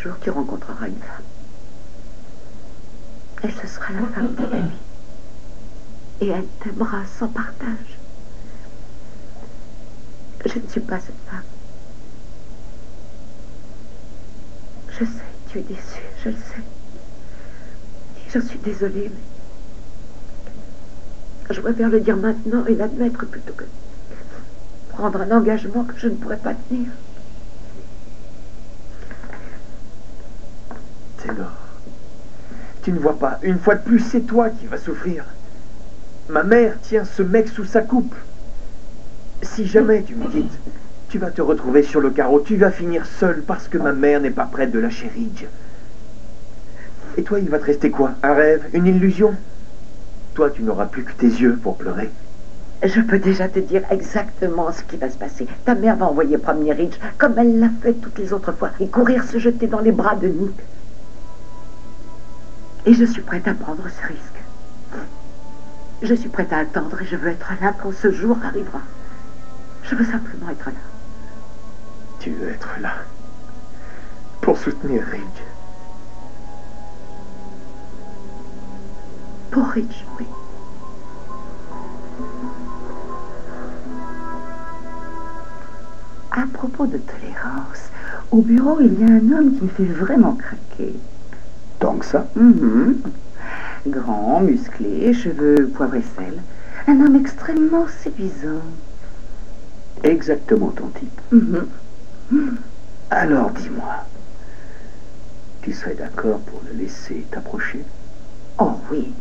jour, tu rencontreras une femme. Et ce sera la femme de ta vie. Et elle t'aimera sans partage. Je ne suis pas cette femme. Je sais, tu es déçu, je le sais. Et j'en suis désolée, mais je préfère le dire maintenant et l'admettre plutôt que prendre un engagement que je ne pourrais pas tenir. Taylor, tu ne vois pas, une fois de plus, c'est toi qui vas souffrir. Ma mère tient ce mec sous sa coupe. Si jamais tu me quittes, tu vas te retrouver sur le carreau, tu vas finir seul parce que ma mère n'est pas prête de lâcher Ridge. Et toi, il va te rester quoi? Un rêve? Une illusion? Toi, tu n'auras plus que tes yeux pour pleurer. Je peux déjà te dire exactement ce qui va se passer. Ta mère va envoyer promener Ridge, comme elle l'a fait toutes les autres fois, et courir se jeter dans les bras de Nick. Et je suis prête à prendre ce risque. Je suis prête à attendre et je veux être là quand ce jour arrivera. Je veux simplement être là. Tu veux être là pour soutenir Ridge. Pour Ridge, oui. À propos de tolérance, au bureau, il y a un homme qui me fait vraiment craquer. Tant que ça? Grand, musclé, cheveux poivre et sel. Un homme extrêmement séduisant. Exactement ton type. Alors dis-moi, tu serais d'accord pour le laisser t'approcher? Oh oui.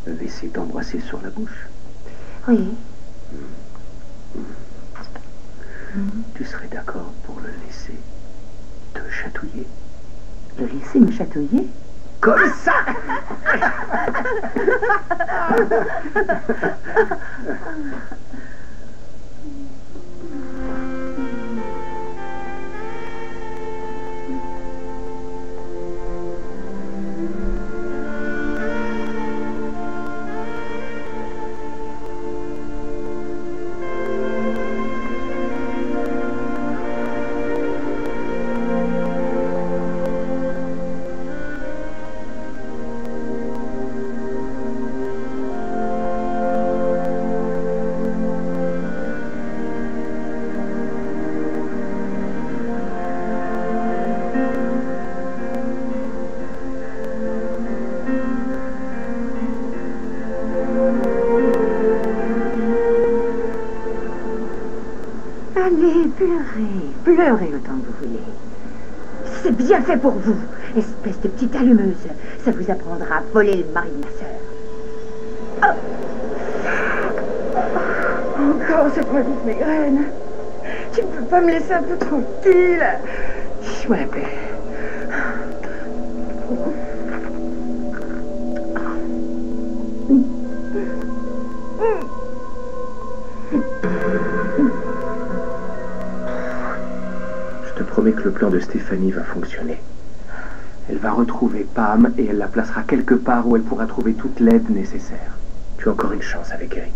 Le laisser t'embrasser sur la bouche? Oui. Tu serais d'accord pour le laisser te chatouiller? Le laisser me chatouiller? Comme ça! Allez, pleurez autant que vous voulez. C'est bien fait pour vous, espèce de petite allumeuse. Ça vous apprendra à voler le mari de ma sœur. Encore cette maudite migraine. Tu ne peux pas me laisser un peu tranquille. Dis-moi la paix. Je te promets que le plan de Stéphanie va fonctionner. Elle va retrouver Pam et elle la placera quelque part où elle pourra trouver toute l'aide nécessaire. Tu as encore une chance avec Eric.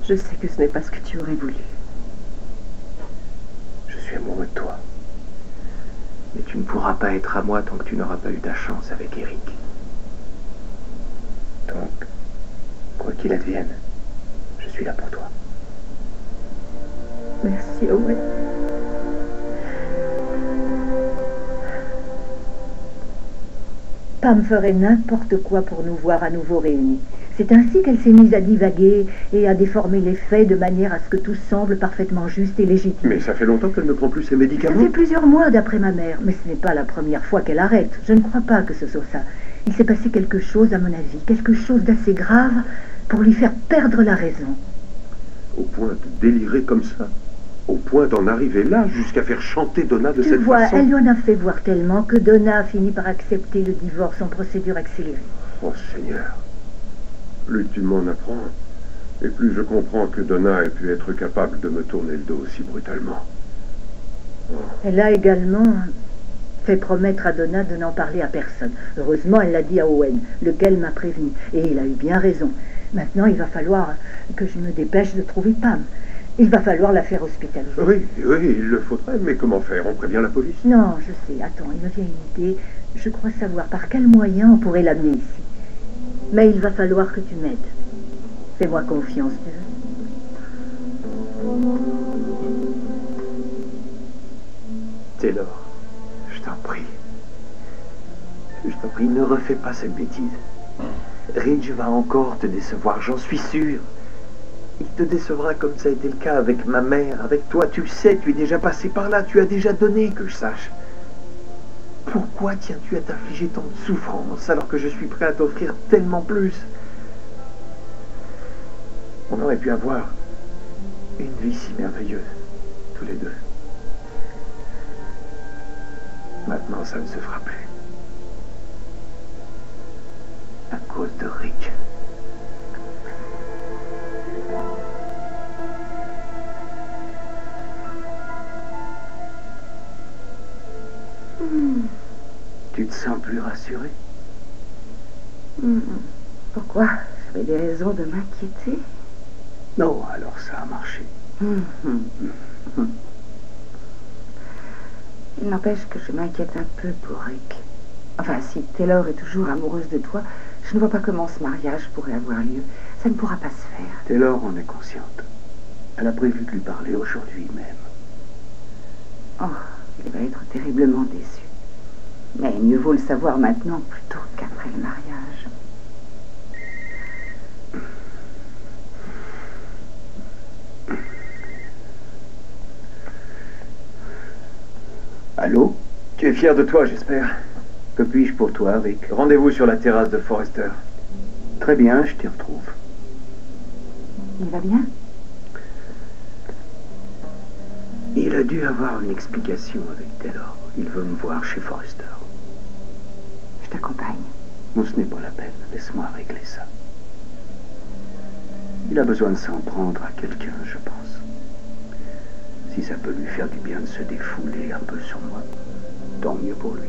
Je sais que ce n'est pas ce que tu aurais voulu. Je suis amoureux de toi. Mais tu ne pourras pas être à moi tant que tu n'auras pas eu ta chance avec Eric. Donc, quoi qu'il advienne, je suis là pour toi. Merci, Owen. Pam ferait n'importe quoi pour nous voir à nouveau réunis. C'est ainsi qu'elle s'est mise à divaguer et à déformer les faits de manière à ce que tout semble parfaitement juste et légitime. Mais ça fait longtemps qu'elle ne prend plus ses médicaments. Ça fait plusieurs mois d'après ma mère, mais ce n'est pas la première fois qu'elle arrête. Je ne crois pas que ce soit ça. Il s'est passé quelque chose, à mon avis, quelque chose d'assez grave pour lui faire perdre la raison. Au point de délirer comme ça. Au point d'en arriver là, jusqu'à faire chanter Donna de Tu cette vois, façon. elle lui en a fait voir tellement que Donna a fini par accepter le divorce en procédure accélérée. Oh Seigneur. Plus tu m'en apprends, et plus je comprends que Donna ait pu être capable de me tourner le dos aussi brutalement. Oh. Elle a également fait promettre à Donna de n'en parler à personne. Heureusement, elle l'a dit à Owen, lequel m'a prévenu. Et il a eu bien raison. Maintenant, il va falloir que je me dépêche de trouver Pam. Il va falloir la faire hospitaliser. Oui, oui, il le faudrait, mais comment faire? On prévient la police? Non, je sais. Attends, il me vient une idée. Je crois savoir par quel moyen on pourrait l'amener ici. Mais il va falloir que tu m'aides. Fais-moi confiance, tu veux. Taylor, je t'en prie. Je t'en prie, ne refais pas cette bêtise. Ridge va encore te décevoir, j'en suis sûr. Il te décevra comme ça a été le cas avec ma mère, avec toi. Tu le sais, tu es déjà passé par là, tu as déjà donné, que je sache. Pourquoi tiens-tu à t'affliger tant de souffrance alors que je suis prêt à t'offrir tellement plus? On aurait pu avoir une vie si merveilleuse, tous les deux. Maintenant, ça ne se fera plus. À cause de Ridge. Tu te sens plus rassurée? Pourquoi? J'avais des raisons de m'inquiéter. Non, alors ça a marché. Il n'empêche que je m'inquiète un peu pour Rick. Enfin, si Taylor est toujours amoureuse de toi, je ne vois pas comment ce mariage pourrait avoir lieu. Ça ne pourra pas se faire. Taylor en est consciente. Elle a prévu de lui parler aujourd'hui même. Oh, il va être terriblement déçu. Mais mieux vaut le savoir maintenant plutôt qu'après le mariage. Allô? Tu es fier de toi, j'espère. Que puis-je pour toi, Rick? Rendez-vous sur la terrasse de Forrester. Très bien, je t'y retrouve. Il va bien? Il a dû avoir une explication avec Taylor. Il veut me voir chez Forrester. Je t'accompagne. Non, ce n'est pas la peine. Laisse-moi régler ça. Il a besoin de s'en prendre à quelqu'un, je pense. Si ça peut lui faire du bien de se défouler un peu sur moi, tant mieux pour lui.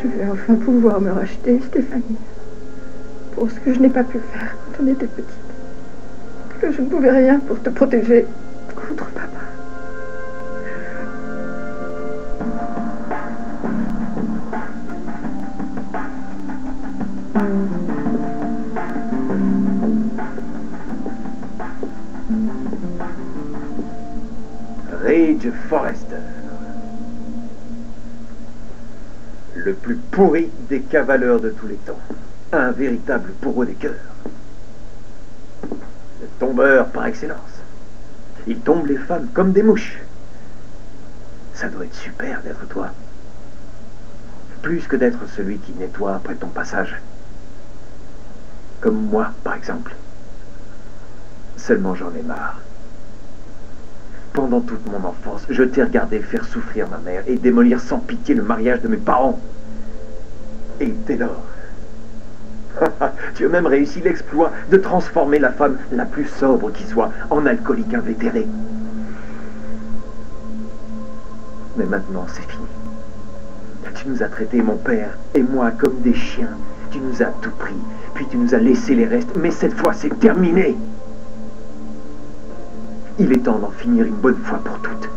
Je vais enfin pouvoir me racheter, Stéphanie, pour ce que je n'ai pas pu faire quand on était petite. Que je ne pouvais rien pour te protéger contre papa. Ridge Forrester. Le plus pourri des cavaleurs de tous les temps. Un véritable bourreau des cœurs. Le tombeur par excellence. Il tombe les femmes comme des mouches. Ça doit être super d'être toi. Plus que d'être celui qui nettoie après ton passage. Comme moi, par exemple. Seulement j'en ai marre. Pendant toute mon enfance, je t'ai regardé faire souffrir ma mère et démolir sans pitié le mariage de mes parents. Et Taylor, tu as même réussi l'exploit de transformer la femme la plus sobre qui soit en alcoolique invétéré. Mais maintenant, c'est fini. Tu nous as traités, mon père et moi, comme des chiens. Tu nous as tout pris, puis tu nous as laissé les restes. Mais cette fois, c'est terminé. Il est temps d'en finir une bonne fois pour toutes,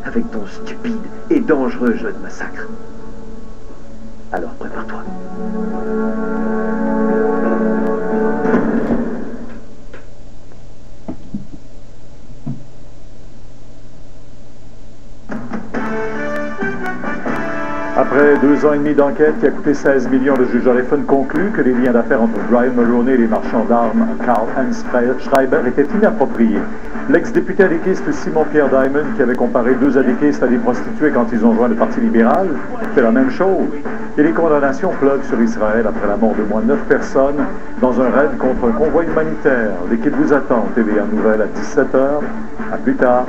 avec ton stupide et dangereux jeu de massacre. Alors prépare-toi. Après 2 ans et demi d'enquête qui a coûté 16 millions, le juge Oliphant conclut que les liens d'affaires entre Brian Mulroney et les marchands d'armes Karl-Heinz Schreiber étaient inappropriés. L'ex-député adéquiste Simon-Pierre Diamond, qui avait comparé 2 adéquistes à des prostituées quand ils ont joint le Parti libéral, fait la même chose. Et les condamnations pleuvent sur Israël après la mort de moins 9 personnes dans un raid contre un convoi humanitaire. L'équipe vous attend, TVA Nouvelle à 17h. À plus tard.